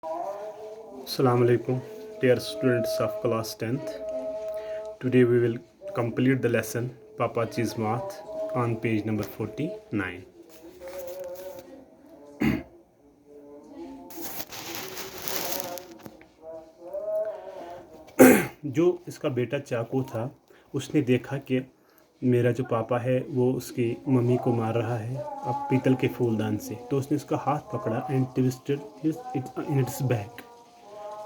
Assalamu alaikum, dear students of class 10th. Today we will complete the lesson Papachi's Math on page number 49. जो इसका बेटा चाकू था उसने देखा कि मेरा जो पापा है वो उसकी मम्मी को मार रहा है अब पीतल के फूलदान से, तो उसने उसका हाथ पकड़ा and twisted in its back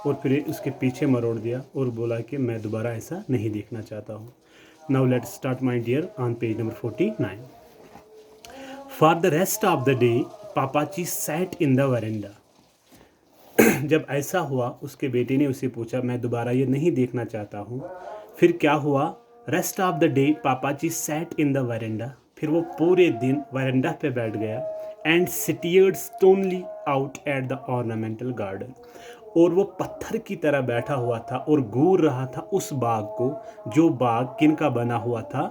और फिर उसके पीछे मरोड़ दिया और बोला कि मैं दोबारा ऐसा नहीं देखना चाहता हूँ. Now let's start my dear on page number 49. For the rest of the day Pappachi sat in the verandah. जब ऐसा हुआ उसके बेटे ने उसे पूछा मैं दोबारा ये नहीं देखना चाहता हूँ. फिर क्या हुआ? Rest of the day Pappachi sat in the veranda. फिर वो पूरे दिन वरेंडा पे बैठ गया and stared stonily out at the ornamental garden. और वो पत्थर की तरह बैठा हुआ था और घूर रहा था उस बाग को, जो बाग किन का बना हुआ था?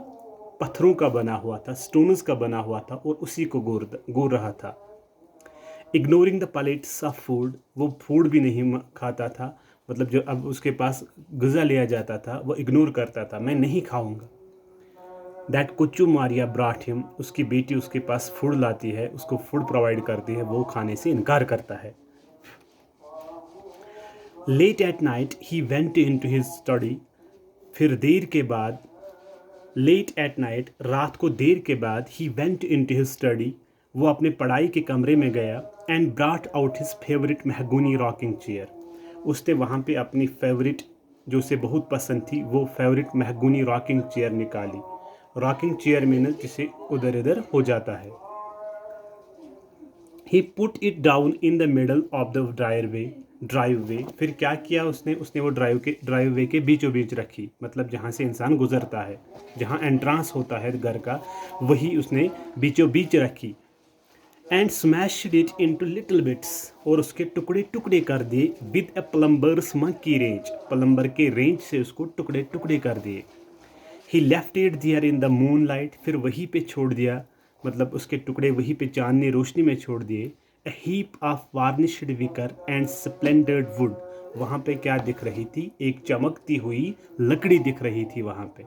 पत्थरों का बना हुआ था, स्टोन्स का बना हुआ था, और उसी को घूर रहा था. Ignoring the plates of food. वो फूड भी नहीं खाता था, मतलब जो अब उसके पास गुज़ा लिया जाता था वो इग्नोर करता था, मैं नहीं खाऊंगा. That Kochu Maria brought him. उसकी बेटी उसके पास फूड लाती है, उसको फूड प्रोवाइड करती है, वो खाने से इनकार करता है. Late at night he went into his study. फिर देर के बाद, लेट एट नाइट रात को देर के बाद, he went into his study वो अपने पढ़ाई के कमरे में गया and brought out his favourite mahogany rocking chair. उसने वहाँ पे अपनी फेवरेट जो उसे बहुत पसंद थी वो फेवरेट महगूनी रॉकिंग चेयर निकाली. रॉकिंग चेयर में न जिसे उधर इधर हो जाता है. He put it down in the middle of the driveway. फिर क्या किया उसने वो ड्राइववे के बीचों बीच रखी, मतलब जहाँ से इंसान गुजरता है, जहाँ एंट्रांस होता है घर का, वही उसने बीचों बीच रखी. And smashed it into little bits. और उसके टुकड़े टुकड़े कर दिए with a plumber's monkey wrench. Plumber के रेंज से उसको टुकड़े टुकड़े कर दिए. He left it there in the moonlight. फिर वहीं पे छोड़ दिया, मतलब उसके टुकड़े वहीं पे चांदनी रोशनी में छोड़ दिए. A heap of varnished wicker and splintered wood. वहाँ पे क्या दिख रही थी? एक चमकती हुई लकड़ी दिख रही थी वहाँ पे,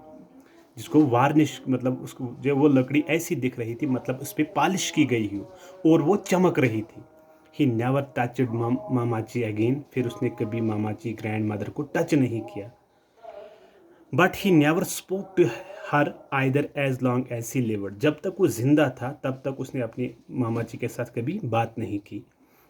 जिसको वार्निश, मतलब उसको जो वो लकड़ी ऐसी दिख रही थी, मतलब उस पर पॉलिश की गई हो और वो चमक रही थी. ही नेवर टचड मामाची अगेन. फिर उसने कभी मामाची ग्रैंड मदर को टच नहीं किया. But he never spoke to her either as long as he lived. जब तक वो जिंदा था तब तक उसने अपनी मामाची के साथ कभी बात नहीं की.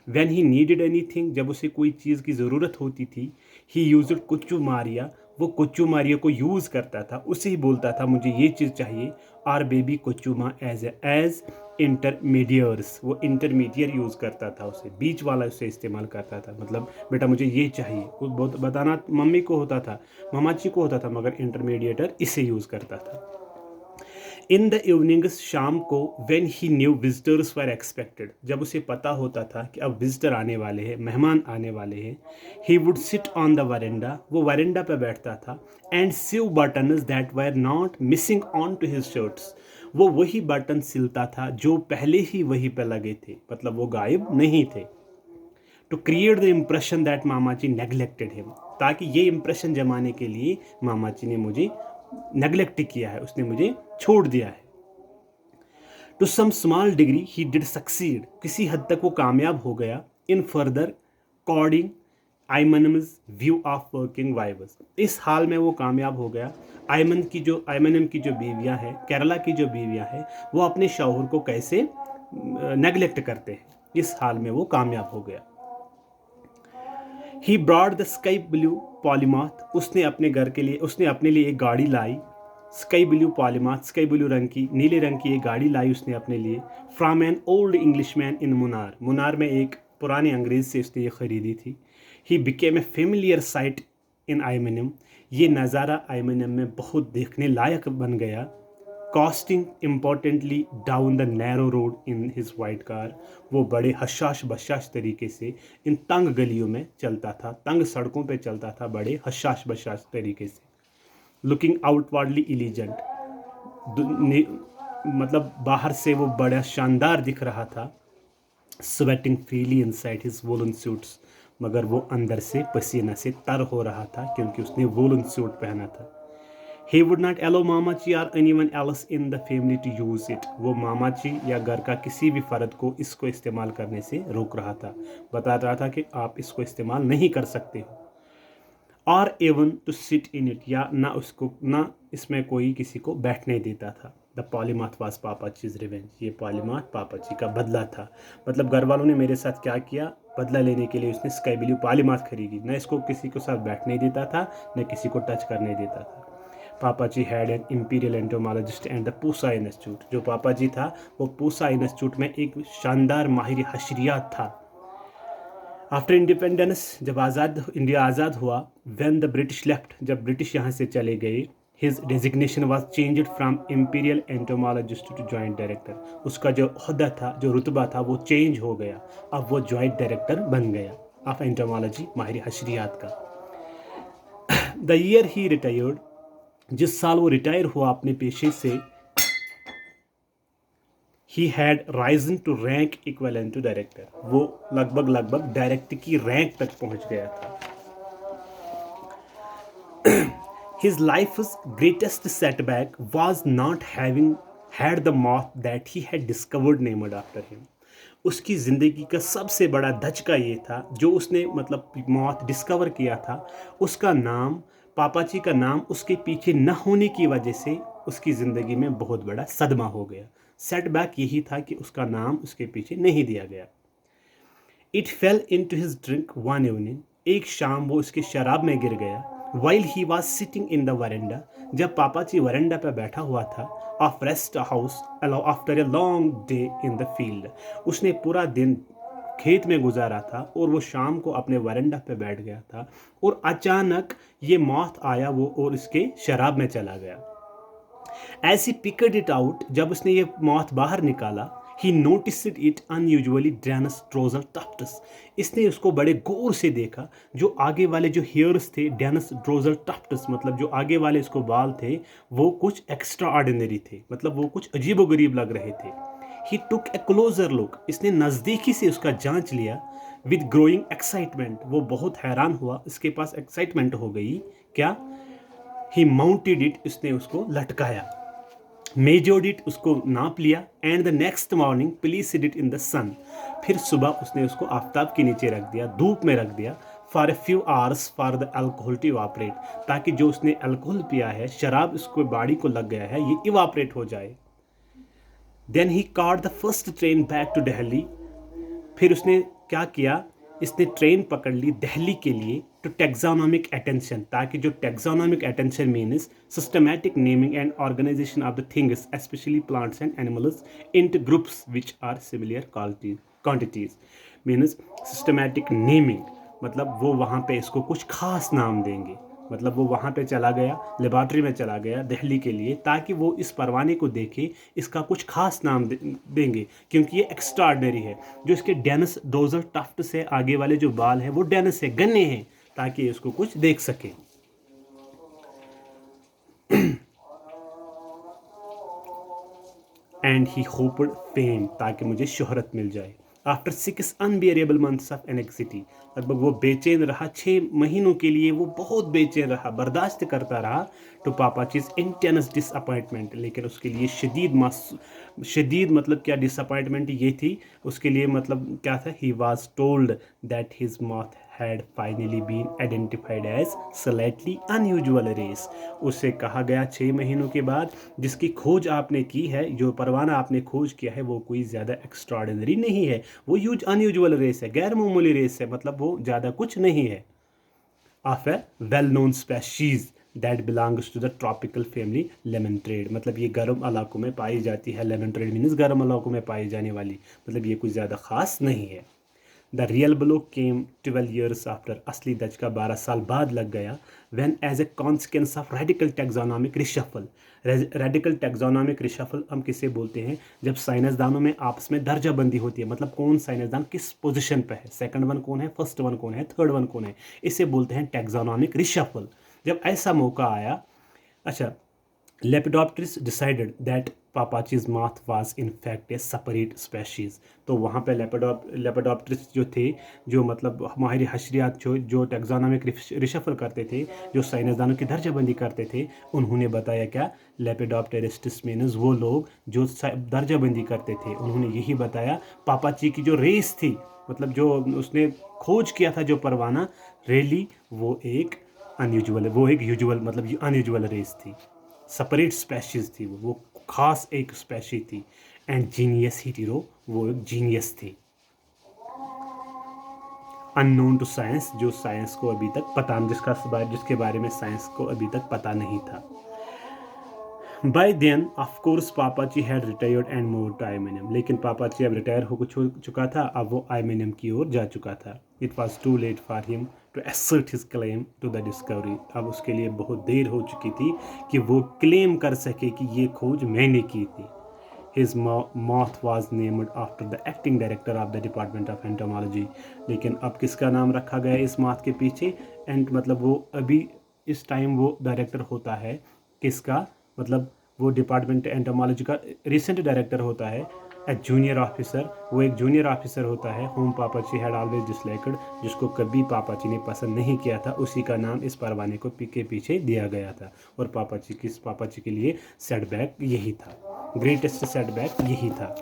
When he needed anything. जब उसे कोई चीज़ की ज़रूरत होती थी, ही यूज्ड कुच्चू मारिया. वो कुच्चू मारिया को यूज़ करता था, उसे ही बोलता था मुझे ये चीज़ चाहिए. और बेबी कुच्चूमा एज इंटरमीडियर्स. वो इंटरमीडियर यूज़ करता था, उसे बीच वाला उसे इस्तेमाल करता था, मतलब बेटा मुझे ये चाहिए. वो बहुत बताना मम्मी को होता था, मामाची को होता था, मगर इंटरमीडिएटर इसे यूज़ करता था. In the evenings. शाम को. When he new visitors were expected. जब उसे पता होता था कि अब विजिटर आने वाले हैं, मेहमान आने वाले हैं, he would sit on the veranda. वो वरेंडा पे बैठता था and sew buttons that were not missing onto his shirts. वो वही बटन सिलता था जो पहले ही वहीं पे लगे थे, मतलब वो गायब नहीं थे. To create the impression that Mamaji neglected him. ताकि ये इम्प्रेशन जमाने के लिए मामाजी ने मुझे नेग्लेक्ट किया है, उसने मुझे छोड़ दिया है. To some small degree he did succeed. किसी हद तक वो कामयाब हो गया. In further according Ayemenem's view of working wives. इस हाल में वो कामयाब हो गया. आइमनम की जो बीवियां हैं, केरला की जो बीवियां हैं, वो अपने शौहर को कैसे नेग्लेक्ट करते हैं, इस हाल में वो कामयाब हो गया. ही ब्रॉड द स्काई ब्लू पॉलीमाथ. उसने अपने लिए एक गाड़ी लाई. स्काई ब्लू पॉलीमाथ, स्काई ब्लू रंग की, नीले रंग की एक गाड़ी लाई उसने अपने लिए. From an old Englishman in Munnar. Munnar में एक पुराने अंग्रेज से उसने ये खरीदी थी. He became a familiar sight in Ayemenem. ये नज़ारा आइमनम में बहुत देखने लायक बन गया. Coasting importantly down the narrow road in his white car. वो बड़े हशाश बशाश तरीके से इन तंग गलियों में चलता था, तंग सड़कों पे चलता था, बड़े हशाश बशाश तरीके से. Looking outwardly elegant. मतलब बाहर से वो बड़ा शानदार दिख रहा था. Sweating freely inside his woollen suits. मगर वो अंदर से पसीना से तर हो रहा था क्योंकि उसने वूलन सूट पहना था। He would not allow मामाची or anyone else in the family to use it. वो मामाची या घर का किसी भी फर्द को इसको इस्तेमाल करने से रोक रहा था, बता रहा था कि आप इसको इस्तेमाल नहीं कर सकते हो। और even to sit in it, या ना इसमें कोई किसी को बैठने देता था। The polymath was Papachi's revenge, ये पॉलीमाथ पापाची का बदला था। मतलब घर वालों ने मेरे साथ क्या किया, बदला लेने के लिए उसने स्काई ब्लू पॉलीमाथ खरीदी। न इसको किसी के साथ बैठने देता था, न किसी को टच करने देता था। Papaji had an imperial entomologist and the Pusa institute. जो पापाजी था वो पूसा इंस्टीट्यूट में एक शानदार माहिर हशरियात था। आफ्टर इंडिपेंडेंस, जब इंडिया आज़ाद हुआ, व्हेन द ब्रिटिश लेफ्ट, जब ब्रिटिश यहाँ से चले गए, his designation was changed from imperial entomologist to joint director. उसका जो ओहदा था, जो रुतबा था, वो चेंज हो गया। अब वो जॉइंट डायरेक्टर बन गया ऑफ एंटोमोलॉजी, माहिर हशरियात का। द ईयर ही रिटायर्ड, जिस साल वो रिटायर हुआ अपने पेशे से, he had risen to rank equivalent to director। वो लगभग डायरेक्टर की रैंक तक पहुंच गया था। His life's greatest setback was not having had the moth that he had discovered named after him। उसकी ज़िंदगी का सबसे बड़ा धचका ये था, जो उसने मतलब मौत डिस्कवर किया था, उसका नाम, पापाची का नाम उसके पीछे न होने की वजह से उसकी ज़िंदगी में बहुत बड़ा सदमा हो गया। सेटबैक यही था कि उसका नाम उसके पीछे नहीं दिया गया। It fell into his drink one evening, एक शाम वो उसके शराब में गिर गया। While he was sitting in the verandah, जब पापाची वरेंडा पर बैठा हुआ था, of rest house after a long day in the field. उसने पूरा दिन खेत में गुजारा था और वो शाम को अपने वरेंडा पे बैठ गया था और अचानक ये मौत आया वो और इसके शराब में चला गया। As he picked it out, जब उसने ये मौत बाहर निकाला, he noticed it unusually dense dorsal tufts। इसने उसको बड़े गौर से देखा, जो आगे वाले जो हेयर्स थे, dense dorsal tufts, मतलब जो आगे वाले इसको बाल थे, वो कुछ एक्स्ट्रा ऑर्डिनरी थे, मतलब वो कुछ अजीबोगरीब लग रहे थे। He took a closer look, इसने नज़दीकी से उसका जांच लिया। With growing excitement, वो बहुत हैरान हुआ, इसके पास एक्साइटमेंट हो गई। क्या? He mounted it, उसने उसको लटकाया। Measured it, उसको नाप लिया। And the next morning placed it in the sun, फिर सुबह उसने उसको आफ्ताब के नीचे रख दिया, धूप में रख दिया। For a few hours for the alcohol to evaporate, ताकि जो उसने अल्कोहल पिया है, शराब उसको बॉडी को लग गया है, ये इवापरेट हो जाए। Then he caught the first train back to Delhi, फिर उसने क्या किया, इसने ट्रेन पकड़ ली दिल्ली के लिए, टू टेक्सोनॉमिक अटेंशन, ताकि जो taxonomic attention means systematic naming and organisation of the things specially plants and animals into groups which are similar quantities, means systematic naming, मतलब वो वहाँ पे इसको कुछ खास नाम देंगे। मतलब वो वहाँ पे चला गया, लेबॉर्ट्री में चला गया दिल्ली के लिए, ताकि वो इस परवाने को देखे, इसका कुछ खास नाम देंगे, क्योंकि ये एक्स्ट्राऑर्डिनरी है। जो इसके डेनस डोजर टफ्ट से आगे वाले जो बाल हैं वो डेनस है, गन्ने हैं, ताकि इसको कुछ देख सके। एंड ही होप्ड फेम, ताकि मुझे शोहरत मिल जाए। After 6 unbearable months of anxiety, लगभग वो बेचैन रहा 6 महीनों के लिए, वो बहुत बेचैन रहा, बर्दाश्त करता रहा। टू पापाचीज इंटेंस डिसअपॉइंटमेंट, लेकिन उसके लिए शदीद मतलब क्या डिसअपॉइंटमेंट ये थी उसके लिए, मतलब क्या था, he was told that his moth had finally been identified as slightly unusual race. उससे कहा गया 6 महीनों के बाद, जिसकी खोज आपने की है, जो परवाना आपने खोज किया है, वो कोई ज़्यादा एक्स्ट्राऑर्डिनरी नहीं है, वो अनयूजुअल रेस है, गैर मामूली रेस है, मतलब वो ज़्यादा कुछ नहीं है। Of a well known species that belongs to the tropical family lemon trade, मतलब ये गर्म इलाकों में पाई जाती है। लेमन ट्रेड मीन्स गर्म इलाकों में पाई जाने वाली, मतलब ये कुछ ज़्यादा ख़ास नहीं है। The real blow came 12 years after, असली दचका 12 साल बाद लग गया। When as a consequence of radical taxonomic reshuffle, radical taxonomic reshuffle हम किसे बोलते हैं, जब साइंसदानों में आपस में दर्जाबंदी होती है, मतलब कौन साइंसदान किस पोजीशन पे है, सेकंड वन कौन है, फर्स्ट वन कौन है, थर्ड वन कौन है, इसे बोलते हैं टेक्सोनॉमिक रिशफल। जब ऐसा मौका आया, अच्छा Lepidopteris decided that Papachi's moth was in fact a separate species. तो वहाँ पे लेपिडोप्टेरिस जो थे, जो मतलब माहिर हशरियात जो टेक्सोनोमिक रिशफल करते थे, जो साइंसदानों की दर्जाबंदी करते थे, उन्होंने बताया क्या, लेपिडोप्टेरिस्टिस मीन्स वो लोग जो दर्जाबंदी करते थे, उन्होंने यही बताया पापाची की जो रेस थी, मतलब जो उसने खोज किया था जो परवाना रेली, वो एक अनयूजुअल, वो एक यूजुअल मतलब अनयूजुअल रेस थी, सेपरेट स्पेशीज थी, वो खास एक स्पेशी थी। एंड जीनियस हीरो, वो एक जीनियस थी। अननोन टू साइंस, जो साइंस को अभी तक पता, जिसके बारे में साइंस को अभी तक पता नहीं था। By then of course Pappachi had retired and move to Ayemenem, लेकिन पापाची अब रिटायर हो चुका था, अब वो आइमेनियम की ओर जा चुका था। It was too late for him to assert his claim to the discovery, अब उसके लिए बहुत देर हो चुकी थी कि वो क्लेम कर सके कि ये खोज मैंने की थी। His moth was named after the acting director of the Department of Entomology, लेकिन अब किसका नाम रखा गया इस माथ के पीछे, एंड मतलब वो अभी इस टाइम वो डायरेक्टर होता है किसका, मतलब वो डिपार्टमेंट एंटोमोलॉजी का रिसेंट डायरेक्टर होता है, ए जूनियर ऑफिसर, वो एक जूनियर ऑफिसर होता है, होम पापाची हैड ऑलवेज डिसलाइक्ड, जिसको कभी पापाची ने पसंद नहीं किया था, उसी का नाम इस परवाने को के पीछे दिया गया था। और पापाची के लिए सेटबैक यही था, ग्रेटेस्ट सेटबैक यही था।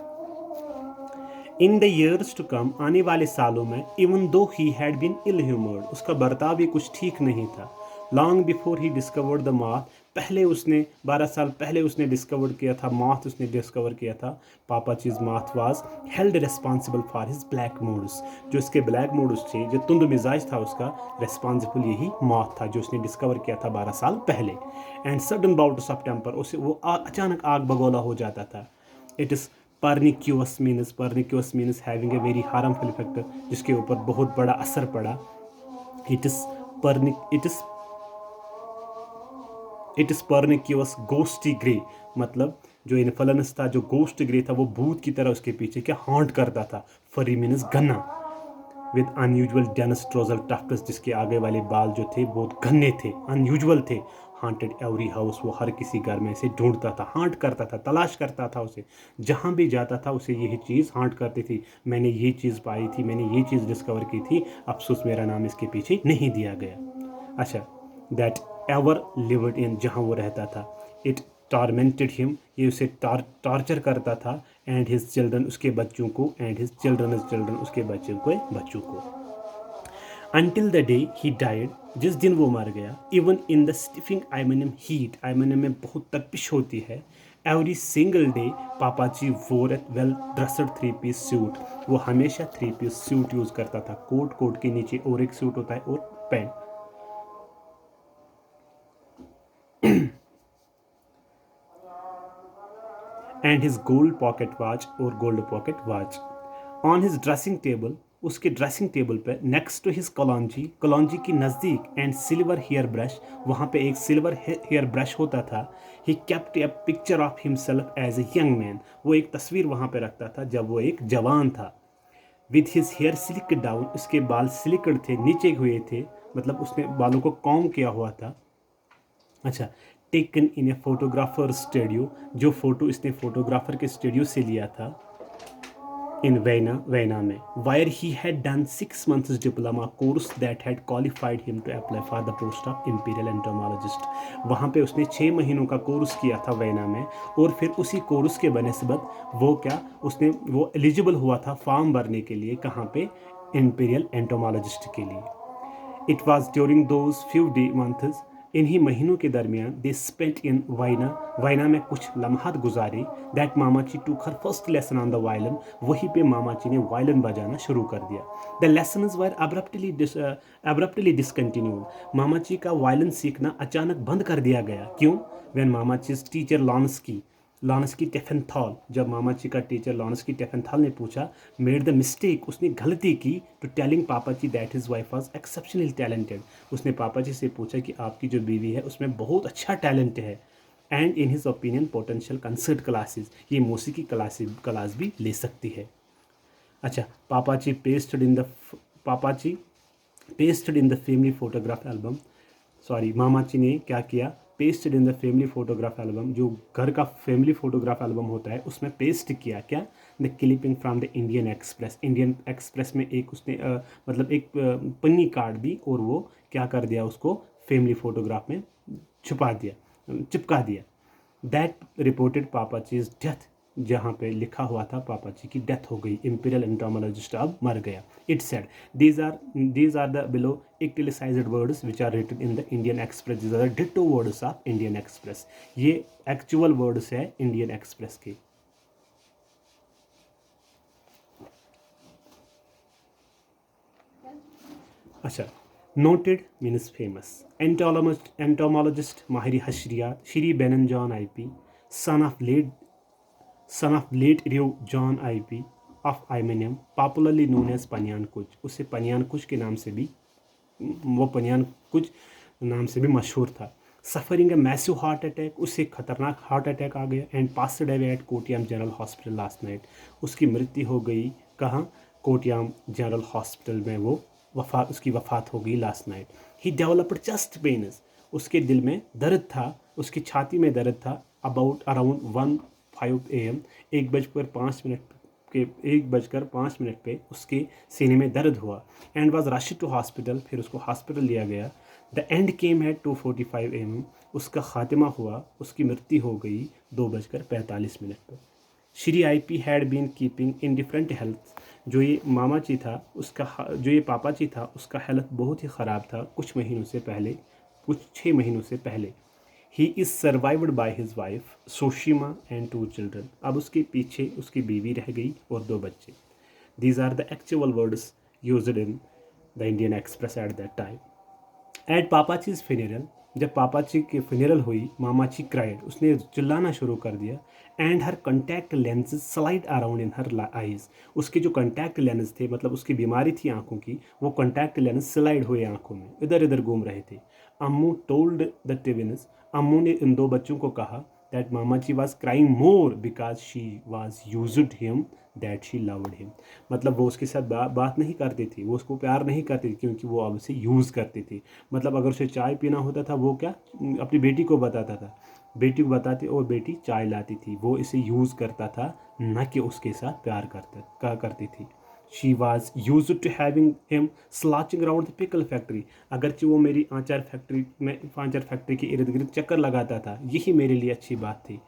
In the years to come, आने वाले सालों में, even though he had been इल ह्यूमर्ड, उसका बर्ताव भी कुछ ठीक नहीं था। Long before he discovered the moth, पहले उसने 12 साल पहले उसने डिस्कवर किया था, माथ उसने डिस्कवर किया था। Pappachi's moth was held responsible for his black moods, जो इसके ब्लैक मूड्स थे, जो तुंद मिजाज था उसका, रिस्पॉन्सिबल यही माथ था जो उसने डिस्कवर किया था 12 साल पहले। And sudden bouts of temper, उसे वो अचानक आग बगोला हो जाता था। It is pernicious means having a very harmful effect, जिसके ऊपर बहुत बड़ा असर पड़ा। इट इज़ पर्निक्यूअस गोस्टी ग्रे, मतलब जो इन्फ्लुएंस था, जो गोस्ट ग्रे था, वो भूत की तरह उसके पीछे क्या हॉन्ट करता था। फरी मीन्स घना, विद अनयूजुअल डेंस ट्रोजल टफ्ट्स, जिसके आगे वाले बाल जो थे बहुत घने थे, अनयूजुअल थे। हांटेड एवरी हाउस, वो हर किसी घर में से ढूंढता था, हांट करता था, तलाश करता था उसे, जहाँ भी जाता था उसे यही चीज़ हांट करती थी, मैंने ये चीज़ पाई थी, मैंने ये चीज़ डिस्कवर की थी, अफसोस मेरा नाम इसके पीछे नहीं दिया गया। अच्छा, दैट एवर लिव्ड इन, जहाँ वो रहता था, इट टॉर्मेंटेड हिम, ये उसे टॉर्चर करता था, एंड हिज चिल्ड्रन, उसके बच्चों को, एंड हिज चिल्ड्रन उसके बच्चों को until the day he died, जिस दिन वो मर गया। इवन इन द स्टिफिंग आइमेनियम हीट, आइमेनियम में बहुत तपिश होती है। एवरी सिंगल डे पापाची वोर ए वेल ड्रेस्ड 3-piece सूट, वो हमेशा 3-piece सूट यूज़ करता था, कोट के नीचे और एक सूट होता है और pant. And his gold pocket watch, और gold pocket watch on his dressing table, उसके ड्रेसिंग टेबल पे नेक्स्ट टू हिज कलौंजी की नज़दीक, एंड सिल्वर हेयर ब्रश, वहाँ पे एक सिल्वर हेयर ब्रश होता था। He kept a picture of himself as a young man, वो एक तस्वीर वहाँ पे रखता था जब वो एक जवान था। With his hair slick down, उसके बाल स्लिकड थे, नीचे हुए थे, मतलब उसने बालों को कॉम किया हुआ था। अच्छा, taken in a photographer studio, जो फोटो इसने फोटोग्राफर के स्टूडियो से लिया था इन वेना में, where he had done 6 months diploma course that had qualified him to apply for the post of imperial entomologist. वहाँ पे उसने 6 महीनों का कोर्स किया था वेना में, और फिर उसी कोर्स के बनस्बत वो एलिजिबल हुआ था फॉर्म भरने के लिए, कहाँ पे, इंपीरियल एंटोमोलॉजिस्ट के लिए। It was during those few months, इन्हीं महीनों के दरमियान, दे स्पेंट इन वाइना में कुछ लम्हात गुजारे, that Mammachi took her first lesson on the violin, वहीं पे मामाची ने वायलिन बजाना शुरू कर दिया। The lessons were abruptly discontinued, Mammachi का वायलिन सीखना अचानक बंद कर दिया गया। क्यों? व्हेन मामाचीज टीचर लॉन्स्की टेफेंथॉल, जब मामाची का टीचर लॉन्स्की टेफेंथॉल ने पूछा, मेड द मिस्टेक, उसने गलती की, to telling Pappachi that his wife was exceptionally talented, उसने पापाजी से पूछा कि आपकी जो बीवी है उसमें बहुत अच्छा टैलेंट है, and in his opinion potential concert classes, ये मौसीकी क्लास भी ले सकती है। अच्छा, Pappachi pasted in the family photograph album, sorry, Mammachi ने क्या किया, pasted in the family photograph album, जो घर का फैमिली फोटोग्राफ एल्बम होता है उसमें पेस्ट किया क्या, the clipping from the Indian express. Indian express में एक उसने मतलब एक पन्नी काट दी और वो क्या कर दिया, उसको फैमिली फोटोग्राफ में छुपा दिया, चिपका दिया। दैट रिपोर्टेड पापाचीज डेथ, जहाँ पे लिखा हुआ था पापाची की डेथ हो गई, इंपीरियल एंटोमोलॉजिस्ट अब मर गया। It said these are the below italicised words which are written in the Indian Express, these are the ditto words of Indian Express. ये एक्चुअल वर्ड्स है इंडियन एक्सप्रेस के। अच्छा, नोटेड मीन्स फेमस, एंटोमोलॉजिस्ट माहिर हशरियात Shri Benaan John IP, son of late Rev. John IP of Imenium, popularly known as Paniyan कुछ। उसे पनियान कुछ के नाम से भी, वो पनियान कुछ नाम से भी मशहूर था। Suffering a massive heart attack, उसे खतरनाक हार्ट अटैक आ गया। And passed away at Kottayam general hospital last night, उसकी मृत्यु हो गई कहाँ, कोटियाम जनरल हॉस्पिटल में वो उसकी वफात हो गई last night. He developed chest pens, उसके दिल में दर्द था, उसकी छाती में दर्द था। अराउंड 1:05 AM, 1:05 पे उसके सीने में दर्द हुआ। And was rushed to hospital, फिर उसको हॉस्पिटल लिया गया। The end came at 2:45 AM, उसका खात्मा हुआ, उसकी मृत्यु हो गई 2:45 पर। Shri IP had been keeping indifferent health, जो ये मामाची था उसका, जो ये पापाची था उसका हेल्थ बहुत ही ख़राब था कुछ 6 महीनों से पहले। He is survived by his wife Soshamma and 2 children, अब उसके पीछे उसकी बीवी रह गई और 2 बच्चे। These are the actual words used in the Indian Express at that time. At Pappachi's funeral, जब पापाची की फिनरल हुई, मामाची क्राइड, उसने चिल्लाना शुरू कर दिया। And her contact lenses slide around in her eyes, उसके जो कंटैक्ट लेंस थे, मतलब उसकी बीमारी थी आंखों की, वो कंटैक्ट लेंस स्लाइड हुए आंखों में, इधर इधर घूम रहे थे। अम्मू टोल्ड द ट्विन्स, अम्मू ने इन 2 बच्चों को कहा दैट मामाची was crying more because she was used him that she loved him, मतलब वो उसके साथ बात नहीं करती थी, वो उसको प्यार नहीं करती थी क्योंकि वो अब उसे यूज़ करती थी। मतलब अगर उसे चाय पीना होता था वो क्या अपनी बेटी को बताता था, बेटी को बताती और बेटी चाय लाती थी, वो इसे यूज़ करता था, न कि उसके साथ प्यार करती थी। She was use to having him slouching around the pickle factory, अगरचे वो मेरी आचार फैक्ट्री के इर्द गिर्द चक्कर लगाता था, यही मेरे लिए अच्छी बात थी।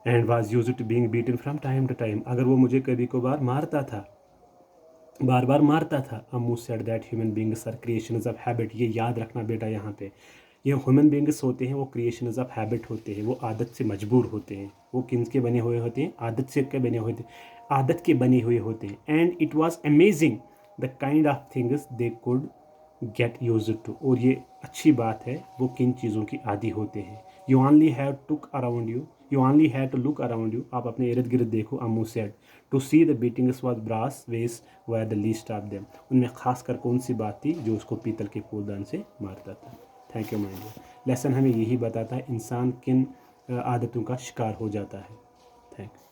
And was use to being beaten from time to time, अगर वो मुझे कभी कभार मारता था, बार बार मारता था। Ammu said that human beings are creations of habit, ये याद रखना बेटा, यहाँ पे ये ह्यूमन बींग्स होते हैं वो क्रिएशंस ऑफ हैबिट होते हैं, वो आदत से मजबूर होते हैं। वो किन के बने हुए होते हैं, आदत के बने हुए होते हैं। And it was amazing the kind of things they could get used to, और ये अच्छी बात है वो किन चीज़ों की आदी होते हैं। You only have to look around you, आप अपने इर्द गिर्द देखो। Ammu said to see the beatings was brass vase were the least of them, उनमें खासकर कौन सी बात थी जो उसको पीतल के फूलदान से मारता था। Thank you mind. लेसन हमें यही बताता है इंसान किन आदतों का शिकार हो जाता है। Thank you.